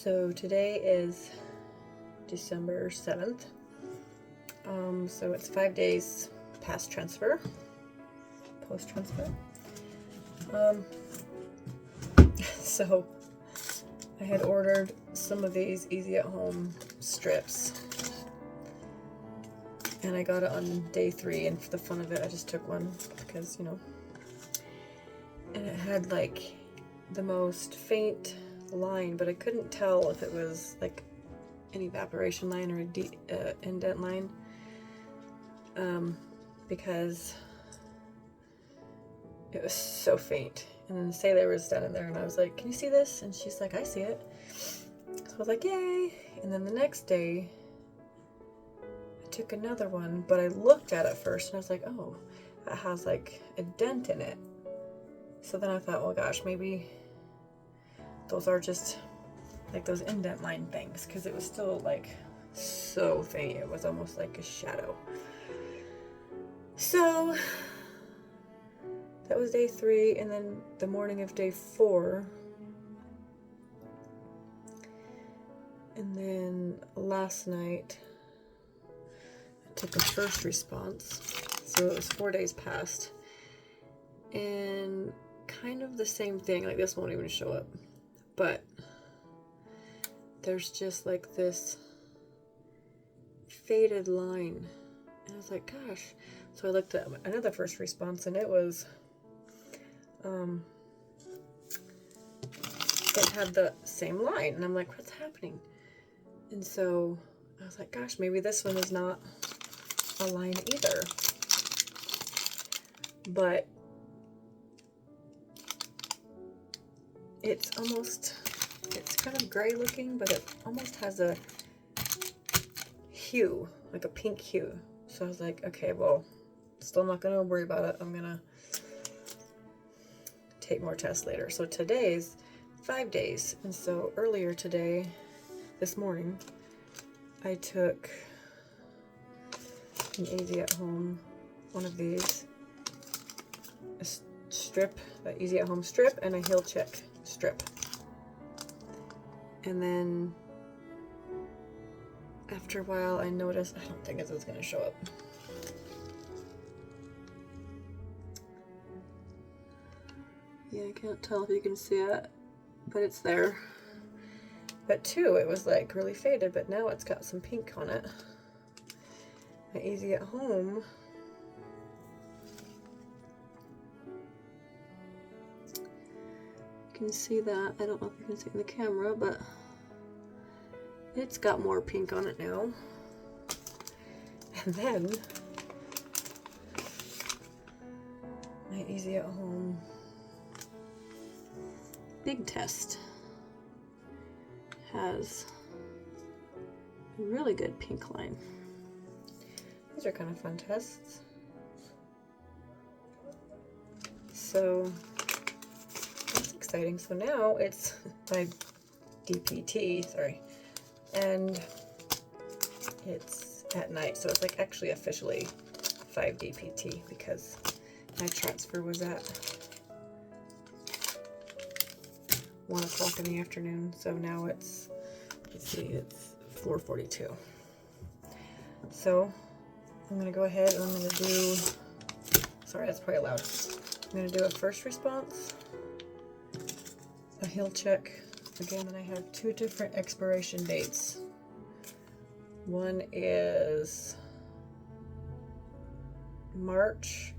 So today is December 7th. So it's 5 days past transfer, post transfer. So I had ordered some of these easy at home strips, and I got it on day 3, and for the fun of it I just took one because, you know, and it had like the most faint line, but I couldn't tell if it was like an evaporation line or a indent line, because it was so faint. And then Sailor was standing there and I was like, "Can you see this?" And she's like, "I see it." So I was like, "Yay." And then the next day I took another one, but I looked at it first and I was like, "Oh, that has like a dent in it." So then I thought, "Oh gosh, maybe those are just like those indent line things," because it was still like so faint. It was almost like a shadow. So that was day 3, and then the morning of day 4, and then last night I took a first response, so it was 4 days past, and kind of the same thing. Like, this won't even show up, but there's just like this faded line, and I was like, gosh. So I looked at another first response, and it was it had the same line, and I'm like, what's happening? And so I was like, gosh, maybe this one is not a line either. But it's kind of gray looking, but it almost has a hue, like a pink hue. So I was like, okay, well, still not gonna worry about it. I'm gonna take more tests later. So today's 5 days, and so earlier today, this morning, I took an Easy at Home, one of these, a strip, an Easy at Home strip, and a heel check strip. And then after a while I noticed, I don't think it's gonna show up. Yeah, I can't tell if you can see it, but it's there. But too, it was like really faded, but now it's got some pink on it. My Easy at Home, you can see that. I don't know if you can see in the camera, but it's got more pink on it now. And then my Easy at Home Big Test has a really good pink line. These are kind of fun tests. So that's exciting. So now it's my DPT, sorry, and it's at night. So it's like actually officially 5 DPT because my transfer was at 1 o'clock in the afternoon. So now it's, let's see, it's 4:42. So I'm gonna go ahead and I'm gonna do, sorry, that's probably loud. I'm gonna do a first response, a heel check. Again, then I have 2 different expiration dates. One is March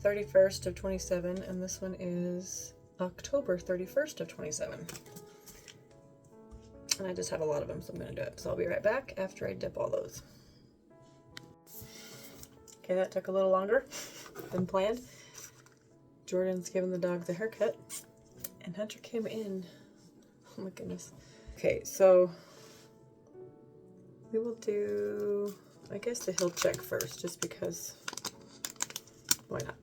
31st of 27, and this one is October 31st of 27. And I just have a lot of them, so I'm gonna do it. So I'll be right back after I dip all those. Okay, that took a little longer than planned. Jordan's giving the dogs a haircut, and Hunter came in. Oh my goodness. Okay, so we will do, I guess, the heel check first, just because, why not?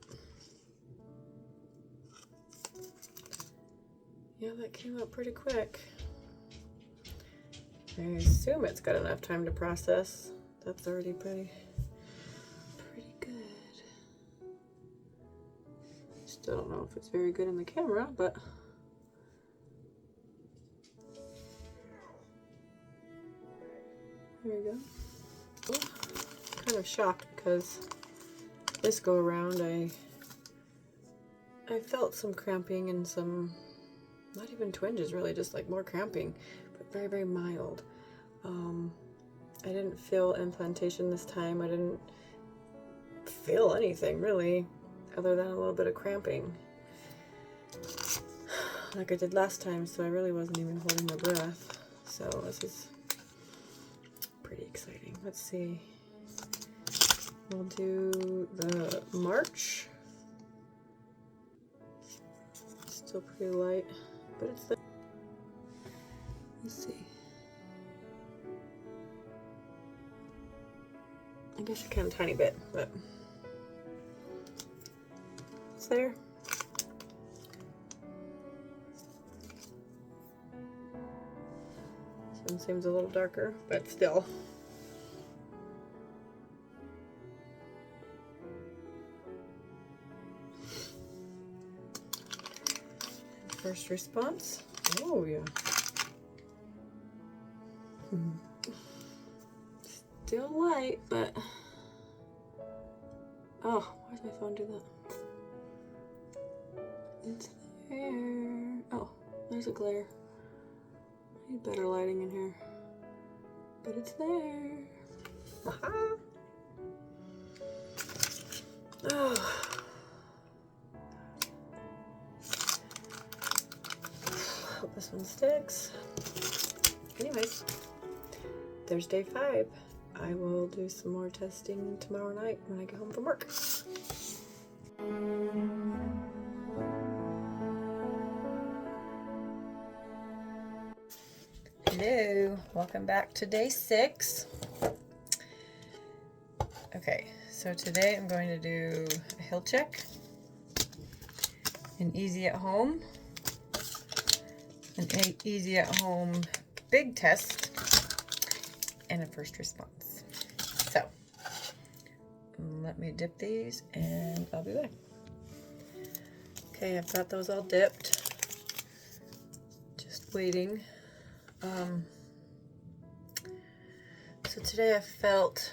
Yeah, that came out pretty quick. I assume it's got enough time to process. That's already pretty good. Still don't know if it's very good in the camera, but There we go. Oh, kind of shocked because this go around I felt some cramping and some, not even twinges really, just like more cramping, but very, very mild. I didn't feel implantation this time. I didn't feel anything really other than a little bit of cramping like I did last time, so I really wasn't even holding my breath. So this is pretty exciting. Let's see. We'll do the March. Still pretty light, but it's there. Let's see. I guess you can a tiny bit, but it's there. This one seems a little darker, but still. First response. Oh yeah. Still light, but oh, why does my phone do that? It's there. Oh, there's a glare. I need better lighting in here. But it's there. Aha. Oh. Hope this one sticks. Anyways, there's day 5. I will do some more testing tomorrow night when I get home from work. Hello, welcome back to day 6. Okay, so today I'm going to do a hill check, an easy at home, an easy at home big test, and a first response. So let me dip these and I'll be back. Okay, I've got those all dipped. Just waiting. So today I felt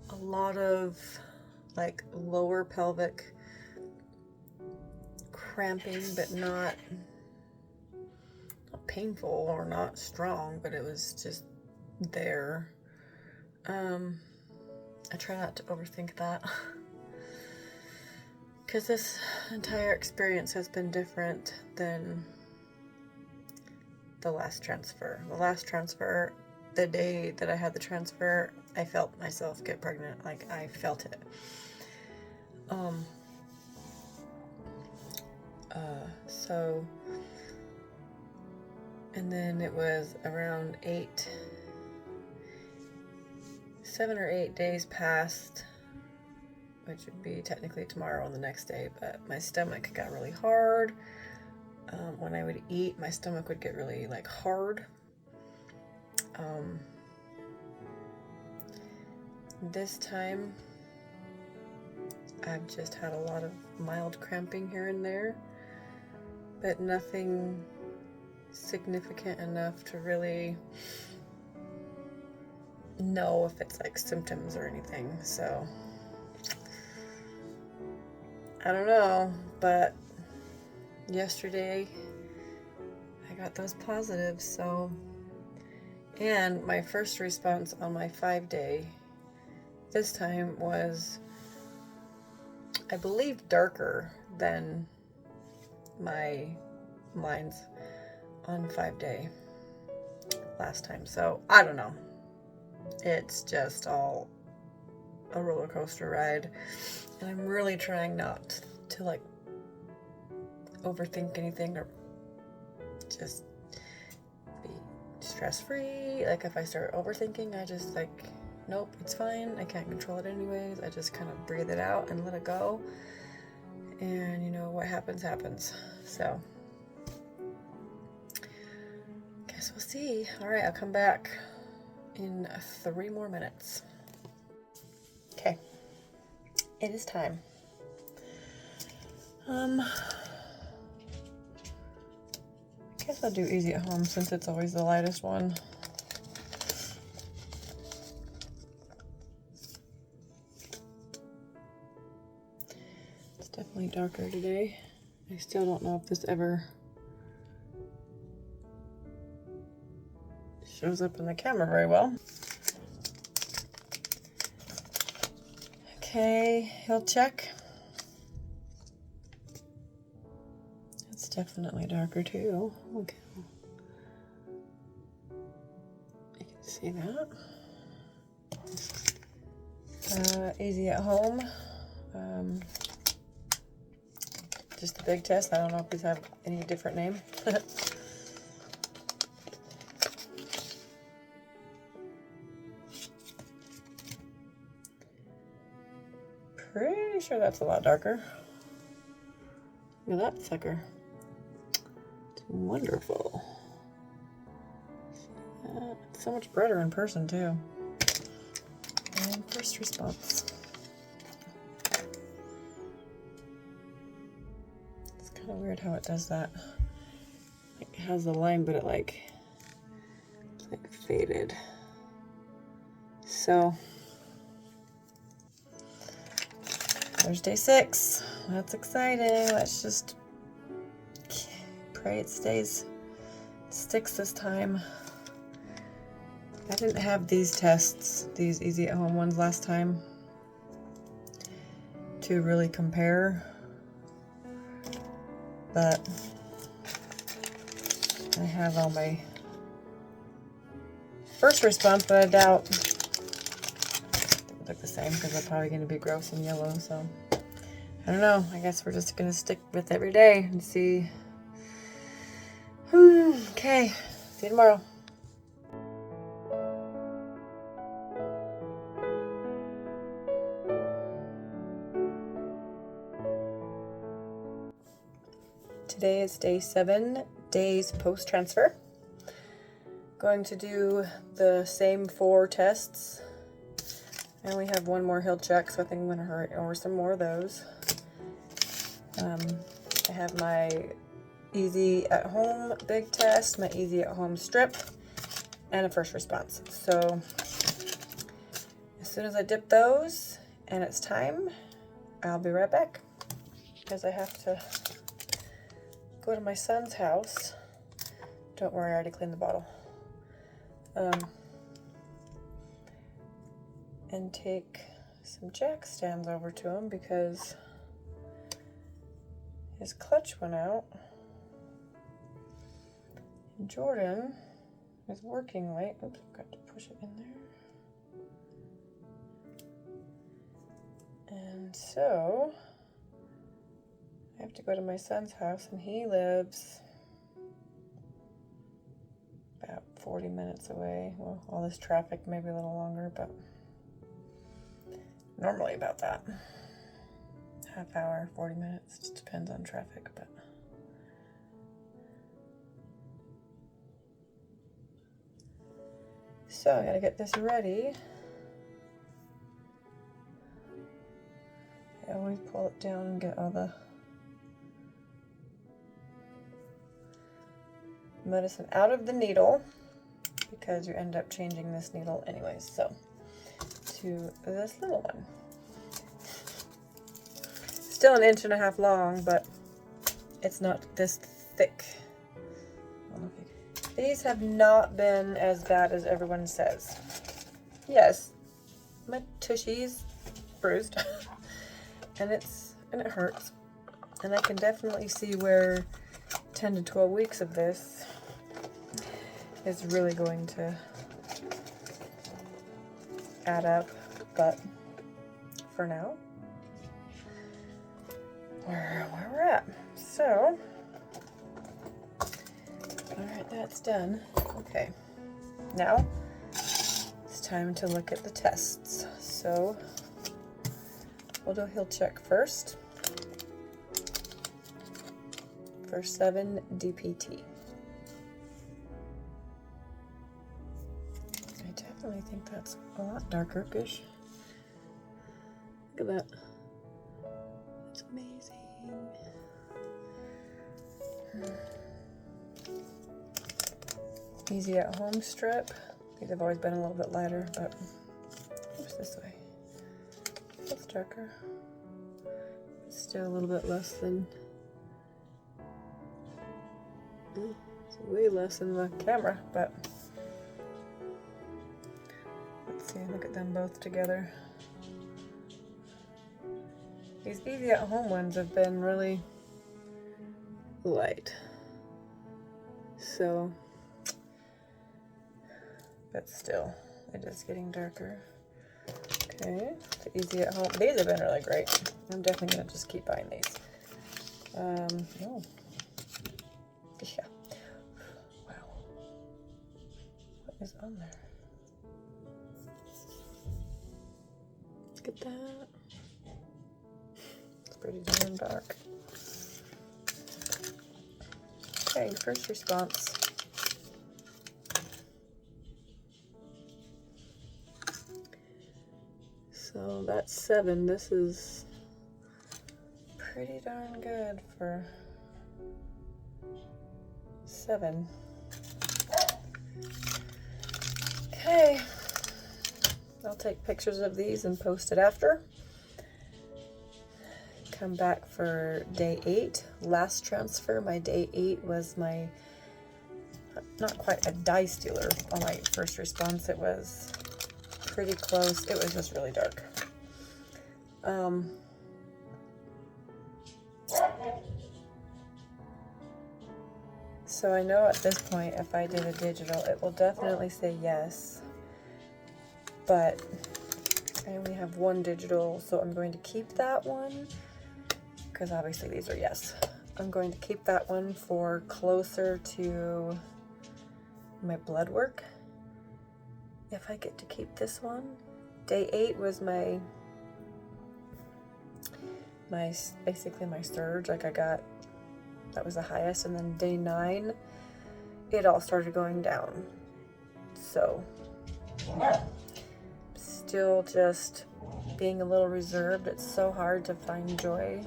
a lot of like lower pelvic cramping, but not painful or not strong, but it was just there. I try not to overthink that because this entire experience has been different than the last transfer. The last transfer, the day that I had the transfer, I felt myself get pregnant. Like I felt it. So, and then it was around 7 or 8 days passed, which would be technically tomorrow and the next day, but my stomach got really hard. When I would eat, my stomach would get really like hard. This time I've just had a lot of mild cramping here and there, but nothing significant enough to really know if it's like symptoms or anything. So I don't know, but yesterday I got those positives. So, and my first response on my 5-day this time was, I believe, darker than mine's on 5-day last time. So I don't know. It's just all a roller coaster ride, and I'm really trying not to like overthink anything or just be stress-free. Like if I start overthinking, I just like, nope, it's fine. I can't control it anyways. I just kind of breathe it out and let it go. And you know, what happens, happens. So guess we'll see. All right, I'll come back in 3 more minutes. Okay, it is time. I guess I'll do easy at home since it's always the lightest one. darker today. I still don't know if this ever shows up in the camera very well. Okay, he'll check. It's definitely darker too. Okay. You can see that. Easy at home. Just the big test. I don't know if these have any different name. Pretty sure that's a lot darker. Look at that sucker. It's wonderful. It's so much brighter in person too. And first response. It's kind of weird how it does that. It has the line, but it's like faded. So there's day 6. That's exciting. Let's just pray it sticks this time. I didn't have these tests, these easy at home ones last time, to really compare, but I have all my first response, but I doubt it would look the same because they're probably going to be gross and yellow, so I don't know. I guess we're just going to stick with every day and see. Okay, see you tomorrow. Today is day 7, days post-transfer. Going to do the same 4 tests. I only have one more hill check, so I think I'm going to hurry over some more of those. I have my easy at home big test, my easy at home strip, and a first response. So as soon as I dip those and it's time, I'll be right back because I have to go to my son's house. Don't worry, I already cleaned the bottle. And take some jack stands over to him because his clutch went out. And Jordan is working late. Oops, got to push it in there. And so I have to go to my son's house, and he lives about 40 minutes away. Well, all this traffic, maybe a little longer, but normally about that. Half hour, 40 minutes, just depends on traffic, but so I gotta get this ready. I always pull it down and get all the medicine out of the needle because you end up changing this needle anyways. So to this little one. Still 1.5 inches long, but it's not this thick. I don't know if you can. These have not been as bad as everyone says. Yes, my tushy's bruised and it hurts. And I can definitely see where 10 to 12 weeks of this is really going to add up, but for now, where we're at. So, all right, that's done. Okay, now it's time to look at the tests. So we'll do a heel check first. For 7 DPT. I definitely think that's a lot darker-ish. Look at that. It's amazing. Easy at home strip. These have always been a little bit lighter, but oops, this way. It's darker. It's still a little bit less than, it's way less than the camera, but let's see, look at them both together. These easy at home ones have been really light, so, but still, it is getting darker. Okay, the easy at home, these have been really great. I'm definitely gonna just keep buying these. Oh, yeah, wow, what is on there? Look at that. It's pretty damn dark. Okay, first response. So that's 7. This is pretty darn good for 7. Okay, I'll take pictures of these and post it after. Come back for day 8, last transfer. My day 8 was my, not quite a dye stealer on my first response. It was pretty close. It was just really dark. So I know at this point, if I did a digital, it will definitely say yes, but I only have 1 digital, so I'm going to keep that one, because obviously these are yes. I'm going to keep that one for closer to my blood work, if I get to keep this one. Day 8 was my basically my surge, like I got, that was the highest, and then day 9, it all started going down. So, still just being a little reserved. It's so hard to find joy,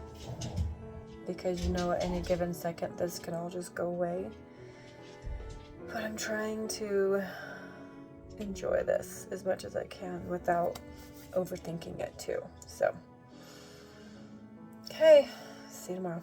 because you know at any given second this can all just go away. But I'm trying to enjoy this as much as I can without overthinking it too. So, okay, see you tomorrow.